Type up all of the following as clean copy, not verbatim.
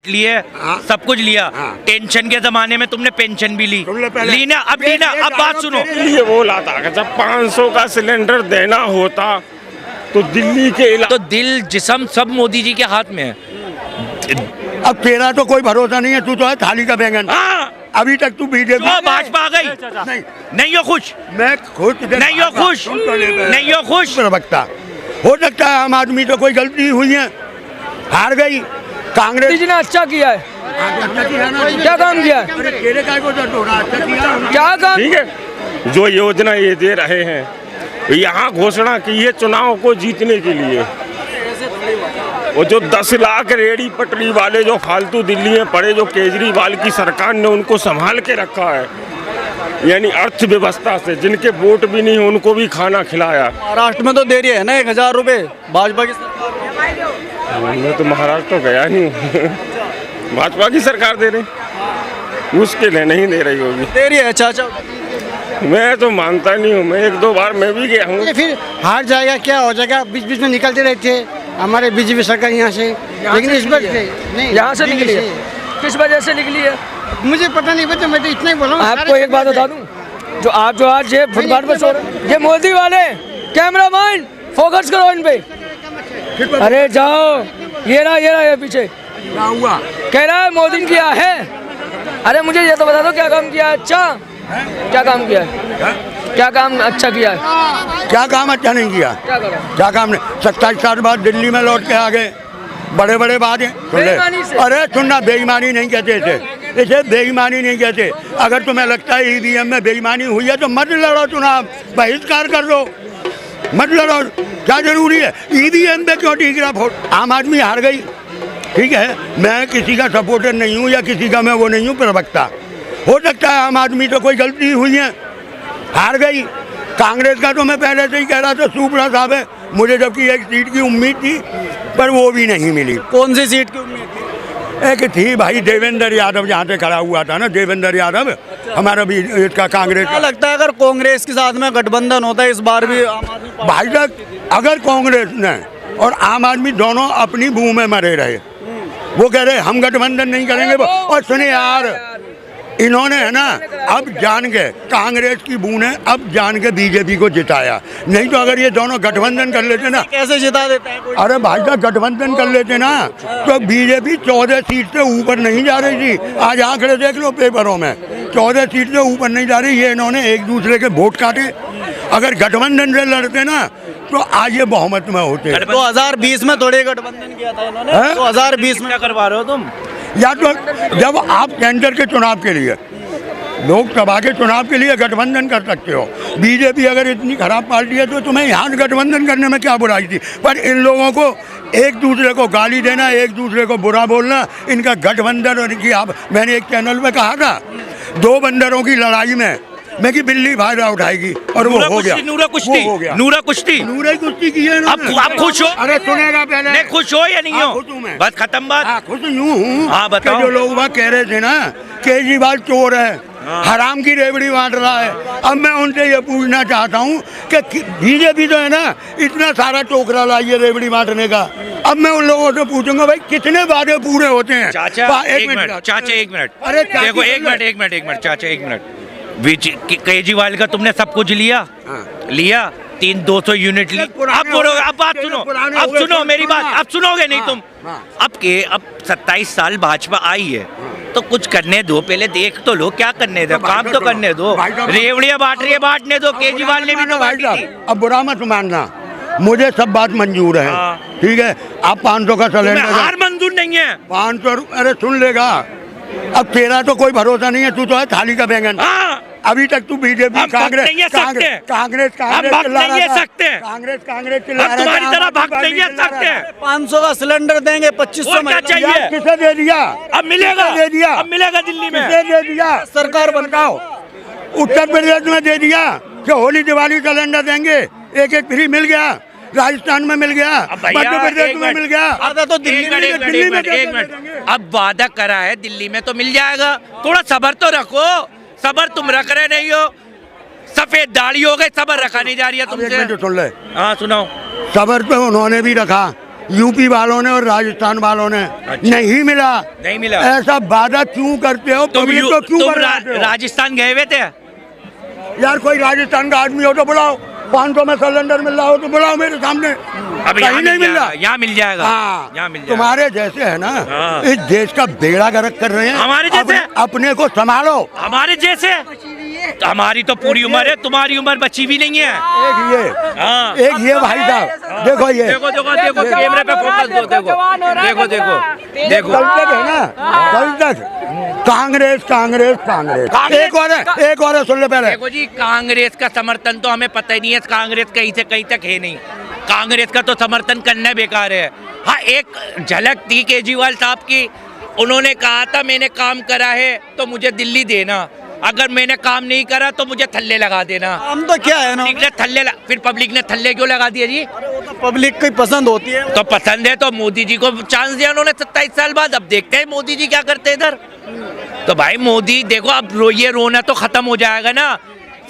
लिए, सब कुछ लिया। टेंशन के जमाने में तुमने पेंशन भी ली ना। अब बात सुनो। ये बोला था कि जब 500 का सिलेंडर देना होता तो दिल्ली के तो दिल जिस्म सब मोदी जी के हाथ में है। अब तेरा तो कोई भरोसा नहीं है, तू तो है थाली का बैंगन। अभी तक तू बीजेपी भाजपा आ गई, नहीं हो खुश? मैं खुश नहीं हो खुश? नहीं हो खुश? प्रवक्ता हो सकता है आम आदमी तो कोई गलती हुई है, हार गई कांग्रेस जी ने अच्छा किया है। क्या काम किया है? क्या काम? ठीक है, जो योजना ये दे रहे हैं, यहाँ घोषणा की है चुनाव को जीतने के लिए। वो जो 10 लाख रेडी पटरी वाले जो फालतू दिल्ली में पड़े, जो केजरीवाल की सरकार ने उनको संभाल के रखा है, यानी अर्थव्यवस्था से जिनके वोट भी नहीं उनको भी खाना खिलाया। महाराष्ट्र में तो दे रही है ना 1000 रुपए भाजपा की सरकार। मैं तो महाराष्ट्र तो गया नहीं हूँ। भाजपा की सरकार दे रही, मुश्किल है, नहीं दे रही होगी। दे रही है चाचा। मैं तो मानता नहीं हूँ, मैं 1-2 बार मैं भी गया हूँ। फिर हार जाएगा, क्या हो जाएगा? बीच बीच में निकलते रहते हमारे बीजेपी सरकार यहाँ से, लेकिन इस बार नहीं, यहाँ से निकली है। किस वजह से निकली है मुझे पता नहीं, बता मैं तो इतना ही बोला हूँ। आपको एक बात बता दूं, जो आज ये फुटपाथ पे सो रहे, ये मोदी वाले कैमरामैन फोकस करो इन पे। अरे जाओ, ये रहा ये पीछे कह रहा है मोदी ने किया है। अरे मुझे ये तो बता दो क्या काम किया है? अच्छा क्या काम किया है? क्या काम अच्छा किया है? क्या काम अच्छा नहीं किया? क्या काम नहीं? 27 साल बाद दिल्ली में लौट के आ गए, बड़े बड़े बातें सुन ले। अरे सुनना, बेईमानी नहीं कहते इसे बेईमानी नहीं कहते। अगर तुम्हें लगता है ईवीएम में बेईमानी हुई है तो मत लड़ो चुनाव, बहिष्कार कर दो, मत लड़ो। क्या जरूरी है ईवीएम पे क्यों टिक रहा वोट? आम आदमी हार गई, ठीक है। मैं किसी का सपोर्टर नहीं हूँ या किसी का मैं वो नहीं हूँ प्रवक्ता। हो सकता है आम आदमी तो कोई गलती हुई है, हार गई। कांग्रेस का तो मैं पहले से ही कह रहा था सुपड़ा साहब है, मुझे जबकि एक सीट की उम्मीद थी पर वो भी नहीं मिली। कौन सी सीट की उम्मीद थी? एक थी भाई, देवेंद्र यादव जहाँ से खड़ा हुआ था ना, देवेंद्र यादव हमारा भी इसका कांग्रेस। क्या लगता है अगर कांग्रेस के साथ में गठबंधन होता है इस बार भी आम आदमी पार्टी? भाई साहब, अगर कांग्रेस ने और आम आदमी दोनों अपनी मुंह में मरे रहे, वो कह रहे हम गठबंधन नहीं करेंगे, और सुने यार, इन्होंने है ना अब जान के कांग्रेस की बू ने अब जान के बीजेपी को जिताया। नहीं तो अगर ये दोनों गठबंधन कर लेते ना, कैसे जिता देते हैं? अरे भाई साहब गठबंधन कर लेते ना तो बीजेपी 14 सीट से ऊपर नहीं जा रही थी। आज आंकड़े देख लो पेपरों में, 14 सीट से ऊपर नहीं जा रही। ये इन्होंने एक दूसरे के वोट काटे। अगर गठबंधन से लड़ते ना तो आज ये बहुमत में होते। 2020 में थोड़े गठबंधन किया था इन्होंने। 2020 में करवा रहे हो तुम? या तो जब आप सेंटर के चुनाव के लिए, लोकसभा के चुनाव के लिए गठबंधन कर सकते हो। बीजेपी अगर इतनी खराब पार्टी है तो तुम्हें यहाँ गठबंधन करने में क्या बुराई थी? पर इन लोगों को एक दूसरे को गाली देना, एक दूसरे को बुरा बोलना, इनका गठबंधन। और इनकी आप, मैंने एक चैनल में कहा था 2 बंदरों की लड़ाई में मैं कि बिल्ली फायदा उठाएगी, और वो हो गया। नूरा कुश्ती की है। आप खुश हो? अरे सुनेगा पहले, नहीं खुश हो या नहीं हो? खुश हूँ मैं, बस खत्म बात। खुश यूँ हूँ। हाँ बताओ। जो लोग वहाँ कह रहे थे ना केजरीवाल चोर है, हराम की रेवड़ी बांट रहा है, अब मैं उनसे ये पूछना चाहता हूँ कि बीजेपी जो है ना इतना सारा टोकरा लाई है रेवड़ी बांटने का। अब मैं उन लोगों से पूछूंगा भाई कितने वादे पूरे होते हैं? चाचा एक मिनट, चाचा एक मिनट, अरे देखो एक मिनट चाचा एक मिनट। केजरीवाल का तुमने सब कुछ लिया, लिया 200 यूनिट ली। अब बात सुनो, अब सुनो मेरी बात, अब सुनोगे नहीं तुम। अब 27 साल भाजपा आई है तो कुछ करने दो, पहले देख तो लो क्या करने दो, काम तो करने दो। रेवड़ियाँ बांट रही है, बांटने दो। केजरीवाल ने भी तो बांटी थी। अब बुरा मत मानना, मुझे सब बात मंजूर है, ठीक है। आप 500 का सिलेंडर, हार मंजूर नहीं है। 500, अरे सुन लेगा। अब तेरा तो कोई भरोसा नहीं है, तू तो है थाली का बैंगन। अभी तक तू बीजेपी कांग्रेस तुम्हारी तरह भक्त नहीं है सकते। 500 का सिलेंडर देंगे, 2500 में चाहिए। किसे दे दिया? अब मिलेगा, दे दिया, अब मिलेगा दिल्ली में। किसे दे दिया? सरकार बनाओ। उत्तर प्रदेश में दे दिया कि होली दिवाली सिलेंडर देंगे, एक फ्री मिल गया। राजस्थान में मिल गया, मध्य प्रदेश में मिल गया। तो दिल्ली में एक मिनट, अब वादा करा है दिल्ली में तो मिल जाएगा। थोड़ा सब्र तो रखो, सब्र तुम रख रहे नहीं हो। सफेद दाढ़ी हो गई, सब्र रखा नहीं जा रही है तुमसे। सुन ले, हाँ सुनाओ। सब्र तो उन्होंने भी रखा, यूपी वालों ने और राजस्थान वालों ने नहीं मिला। नहीं मिला। ऐसा वादा क्यों करते हो? पब्लिक को क्यों बर्बाद हो? राजस्थान गए हुए थे? यार कोई राजस्थान का आदमी हो तो बुलाओ, 500 में सिलेंडर मिल रहा हो तो बुलाओ मेरे सामने। अब कहीं नहीं मिल रहा। यहाँ मिल जाएगा। हाँ, यहाँ मिल जाएगा। तुम्हारे जैसे है ना, हाँ। इस देश का बेड़ा गर्क कर रहे हैं। हमारे जैसे? अपने को संभालो। हमारे जैसे? हमारी तो पूरी उम्र है, तुम्हारी उम्र बची भी नहीं है। हाँ। एक ये भाई साहब देखो, ये देखो कैमरे पे फोकस दो। देखो देखो कल तक है ना, कल तक कांग्रेस कांग्रेस कांग्रेस। एक और सुन ले पहले। देखो जी, कांग्रेस का समर्थन तो हमें पता ही नहीं है। कांग्रेस कहीं से कहीं तक है नहीं। कांग्रेस का तो समर्थन करना बेकार है। हाँ, एक झलक थी केजरीवाल साहब की। उन्होंने कहा था मैंने काम करा है तो मुझे दिल्ली देना, अगर मैंने काम नहीं करा तो मुझे थल्ले लगा देना। हम तो क्या है ना, फिर पब्लिक ने थल्ले क्यों लगा दिया जी? पब्लिक की पसंद होती है। तो पसंद है तो मोदी जी को चांस दिया उन्होंने 27 साल बाद। अब देखते हैं मोदी जी क्या करते हैं इधर। तो भाई मोदी देखो, अब ये रोना तो खत्म हो जाएगा ना।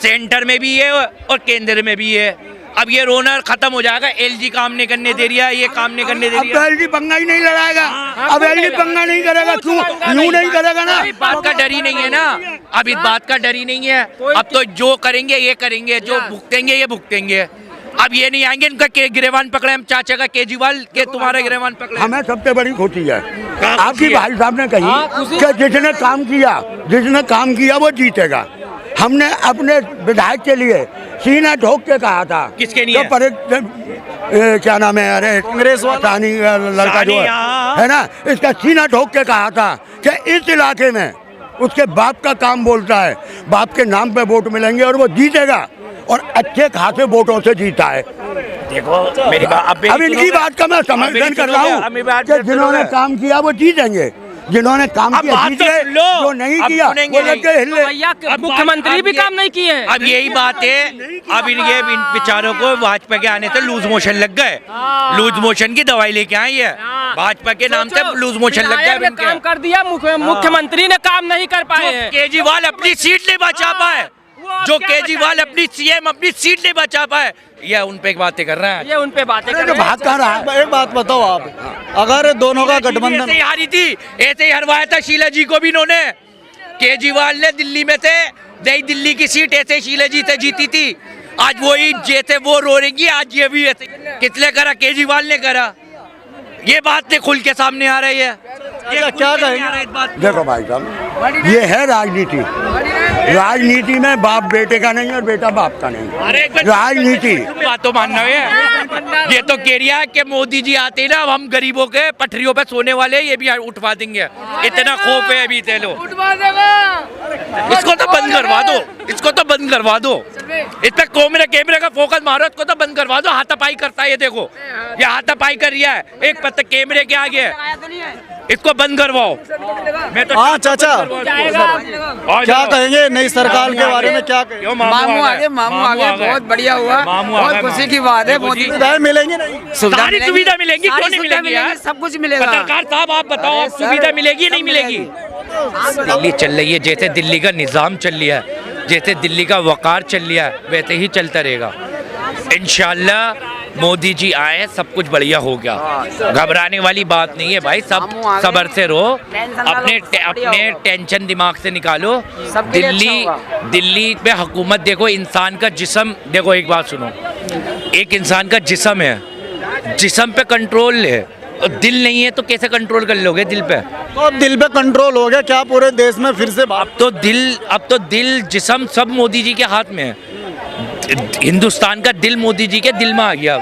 सेंटर में भी है और केंद्र में भी है। अब ये रोना खत्म हो जाएगा। एलजी काम नहीं करने दे रही है, ये काम नहीं करने दे रही है। अब एलजी पंगा ही नहीं लड़ाएगा। अब एलजी पंगा नहीं करेगा। क्यों यूं नहीं करेगा ना? इस बात का डर ही नहीं है ना। अब इस बात का डर ही नहीं है। अब तो जो करेंगे ये करेंगे, जो भुगतेंगे ये भुगतेंगे। अब ये नहीं आएंगे इनका गिरेवान पकड़े, हम चाचा का केजरीवाल के तुम्हारा गिरेवान पकड़े। हमें सबसे बड़ी खुशी है आपकी भाई साहब ने कही कि जिसने काम किया वो जीतेगा। हमने अपने विधायक के लिए सीना ठोक के कहा था। किसके लिए? तो क्या नाम है, अरे कांग्रेस वाला लड़का जो है ना, इसका सीना ठोक के कहा था कि इस इलाके में उसके बाप का काम बोलता है, बाप के नाम पे वोट मिलेंगे और वो जीतेगा, और अच्छे खासे वोटों से जीता है। देखो मेरी बात, अब इनकी बात का मैं समर्थन कर रहा हूँ कि जिन्होंने काम किया वो जीतेंगे, जिन्होंने काम किया जीत गए, जो नहीं किया वो लग गए हिले। मुख्यमंत्री भी काम नहीं किए। अब यही बात है। अब इन बेचारों को भाजपा के आने से लूज मोशन लग गए। लूज मोशन की दवाई लेके आई है भाजपा के नाम से। लूज मोशन लग गया। काम कर दिया, मुख्यमंत्री ने काम नहीं कर पाए हैं। केजरीवाल अपनी सीट नहीं बचा पाए, जो केजरीवाल अपनी सीएम अपनी सीट नहीं बचा पाए, ये उन पे बातें कर रहे हैं। ये उन पे बातें कर रहे हैं। भाग कहाँ रहा है? एक बात बताओ आप, अगर दोनों का गठबंधन ऐसे ही हारी थी, ऐसे ही हरवाया था शीला जी को भी इन्होंने। केजरीवाल ने दिल्ली में से नई दिल्ली की सीट ऐसे शीला जी से जीती थी। आज वही जैसे वो रो रही, आज ये भी ऐसे। किसने करा? केजरीवाल ने करा। ये बात तो खुल के सामने आ रही है। ये क्या कहेंगे? देखो भाई साहब, ये है राजनीति। राजनीति में बाप बेटे का नहीं और बेटा बाप का नहीं। राजनीति बात तो मानना है। ये तो कह रहा है कि मोदी जी आते ही ना, अब हम गरीबों के पटरियों पे सोने वाले ये भी उठवा देंगे। इतना खौफ है अभी तेलो। इसको तो बंद करवा दो, इसको तो बंद करवा दो। इस पे कैमरे का फोकस मारो, इसको तो बंद करवा दो। हाथापाई करता है ये, देखो ये हाथापाई कर रहा है एक पत्ता कैमरे के आगे। इसको बंद करवाओ। मैं तो हाँ चाचा, क्या कहेंगे नई सरकार के बारे में? क्या कहेंगे? मामू आ गए, बहुत बढ़िया हुआ, बहुत खुशी की बात है। मोदी सुविधाएं मिलेंगी नहीं? सारी सुविधा मिलेंगी, क्यों नहीं मिलेंगी यार? सब कुछ मिलेगा। पत्रकार साहब आप बताओ, सुविधा मिलेगी नहीं मिलेगी? दिल्ली चल रही है जैसे दिल्ली का निज़ाम चल रहा है, जैसे दिल्ली का वकार चल रहा है, वैसे ही चलता रहेगा इंशाल्लाह। मोदी जी आए, सब कुछ बढ़िया हो गया। घबराने वाली बात नहीं है भाई, सब सब्र से रहो, अपने टेंशन दिमाग से निकालो। दिल्ली पे हुकूमत देखो, इंसान का जिस्म देखो, एक बात सुनो, एक इंसान का जिस्म है, जिस्म पे कंट्रोल है, दिल नहीं है तो कैसे कंट्रोल कर लोगे दिल पे? तो दिल पे कंट्रोल हो गया क्या पूरे देश में फिर से? अब तो दिल जिस्म सब मोदी जी के हाथ में है। हिंदुस्तान का दिल मोदी जी के दिल में आ गया।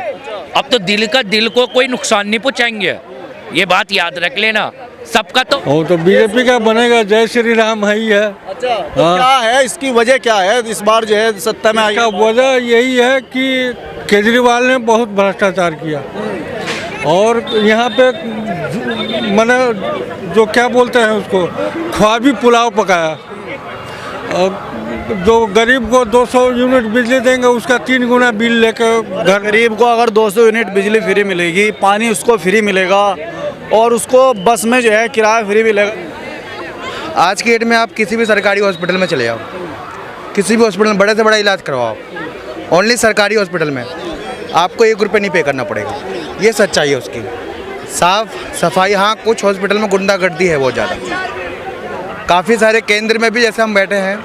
अब तो दिल को कोई नुकसान नहीं पहुंचाएंगे, ये बात याद रख लेना सबका। तो बीजेपी का बनेगा, जय श्री राम है ही है। अच्छा, तो क्या है इसकी वजह, क्या है इस बार जो है सत्ता में आई? वजह यही है कि केजरीवाल ने बहुत भ्रष्टाचार किया, और यहाँ पे मैंने जो क्या बोलते हैं उसको, ख्वाबी पुलाव पकाया। जो गरीब को 200 यूनिट बिजली देंगे, उसका 3 गुना बिल लेकर घर। गरीब को अगर 200 यूनिट बिजली फ्री मिलेगी, पानी उसको फ्री मिलेगा, और उसको बस में जो है किराया फ्री मिलेगा। आज की डेट में आप किसी भी सरकारी हॉस्पिटल में चले जाओ, किसी भी हॉस्पिटल में बड़े से बड़ा इलाज करवाओ, ओनली सरकारी हॉस्पिटल में आपको 1 रुपये नहीं पे करना पड़ेगा। ये सच्चाई है उसकी। साफ सफाई, हाँ कुछ हॉस्पिटल में गुंडागर्दी है बहुत ज़्यादा। काफ़ी सारे केंद्र में भी जैसे हम बैठे हैं,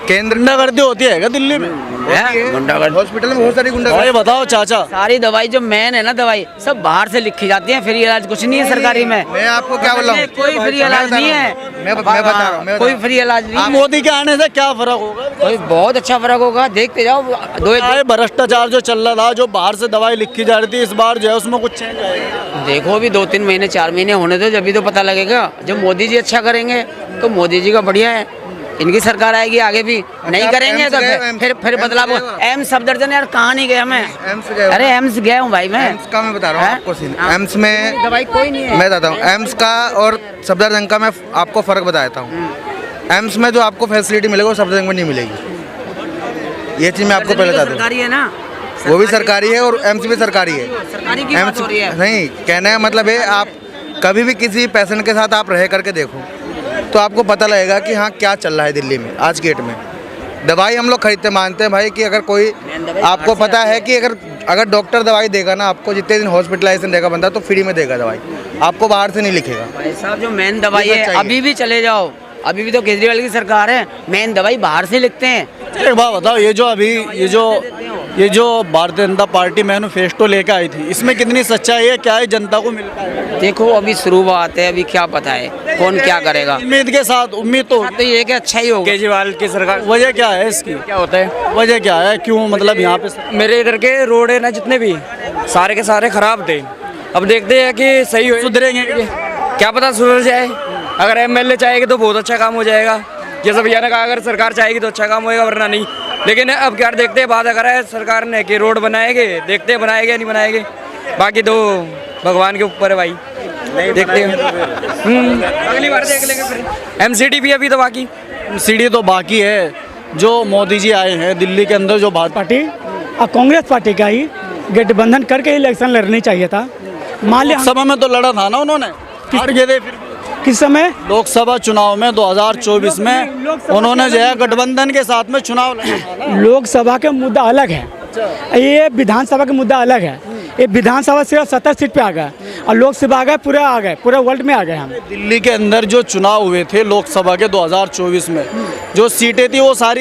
केंद्र गुंडागर्दी होती है क्या दिल्ली में? हॉस्पिटल में बहुत सारी ये गुंडागर्दी। बताओ चाचा। सारी दवाई जो मेन है ना, दवाई सब बाहर से लिखी जाती है, फ्री इलाज कुछ नहीं है सरकारी में। मैं आपको क्या बोल रहा हूँ, कोई फ्री इलाज नहीं है, मैं बता रहा हूँ, कोई फ्री इलाज नहीं है। मोदी के आने से क्या फर्क होगा? कोई बहुत अच्छा फर्क होगा, देखते जाओ। ये भ्रष्टाचार जो चल रहा था, जो बाहर से दवाई लिखी जा रही थी, इस बार जो है उसमें कुछ चेंज आएगा? देखो अभी 2-3 महीने 4 महीने होने दो, जब भी तो पता लगेगा। जब मोदी जी अच्छा करेंगे तो मोदी जी का बढ़िया है, इनकी सरकार आएगी आगे भी। नहीं करेंगे तो फिर बदलाव। एम्स सफदरजंग यार कहाँ नहीं गया मैं? अरे एम्स गया हूँ भाई मैं। एम्स का मैं बता रहा हूँ आपको सीन। एम्स में दवाई कोई नहीं है। मैं बताता हूँ एम्स का और सफदरजंग का मैं आपको फ़र्क बताता हूँ। एम्स में जो आपको फैसिलिटी मिलेगी वो सफदरजंग में नहीं मिलेगी। ये चीज़ मैं आपको पहले बता दूँ। सरकारी है ना, वो भी सरकारी है और एम्स भी सरकारी है। सरकारी की बात हो रही है। नहीं, कहने का मतलब है आप कभी भी किसी पेशेंट के साथ आप रह करके देखो तो आपको पता लगेगा कि हाँ क्या चल रहा है दिल्ली में आज के डेट में। दवाई हम लोग खरीदते मानते हैं भाई कि अगर कोई आपको पता है कि अगर डॉक्टर दवाई देगा ना, आपको जितने दिन हॉस्पिटलाइजेशन देगा बंदा तो फ्री में देगा दवाई, आपको बाहर से नहीं लिखेगा। भाई साहब जो मेन दवाई है, अभी भी चले जाओ, अभी भी तो केजरीवाल की सरकार है, मेन दवाई बाहर से लिखते हैं। एक बात बताओ, ये जो भारतीय जनता पार्टी मैनिफेस्टो लेकर आई थी, इसमें कितनी सच्चाई है? क्या है जनता को मिल पाएगा? देखो अभी शुरुआत है, अभी क्या पता है कौन क्या करेगा। उम्मीद के साथ, उम्मीद तो ये कि अच्छा ही होगा। केजरीवाल की सरकार, वजह क्या है इसकी? क्या होता है, वजह क्या है, क्यों मतलब यहाँ पे मेरे इधर के रोड है ना जितने भी सारे के सारे खराब थे। अब देखते हैं कि सही हो सुधरेंगे? क्या पता सुधर जाए। अगर एमएलए चाहेगी तो बहुत अच्छा काम हो जाएगा। जैसे भैया ने कहा अगर सरकार चाहेगी तो अच्छा काम होएगा, वरना नहीं। लेकिन अब क्या देखते हैं, वादा करा है सरकार ने कि रोड बनाएंगे, देखते हैं बनाएंगे या नहीं बनाएंगे। बाकी तो भगवान के ऊपर है भाई, देखते हैं। अगली बार देख लेंगे फिर। एमसीडी भी अभी तो बाकी, सीढ़ी तो बाकी है। जो मोदी जी आए हैं दिल्ली के अंदर, जो भाजपा पार्टी और कांग्रेस पार्टी का ही गठबंधन करके इलेक्शन लड़नी चाहिए था। मान लिया लोकसभा में तो लड़ा था ना उन्होंने, हार गए थे। फिर किस समय लोकसभा चुनाव में 2024 में उन्होंने जो है गठबंधन के साथ में चुनाव लड़ा था ना। लोकसभा के मुद्दा अलग है, ये विधानसभा का मुद्दा अलग है। ये विधानसभा सिर्फ 70 सीट पे आ गए और लोकसभा आ गए, पूरे वर्ल्ड में आ गए हम। दिल्ली के अंदर जो चुनाव हुए थे लोकसभा के 2024 में, जो सीटें थी वो सारी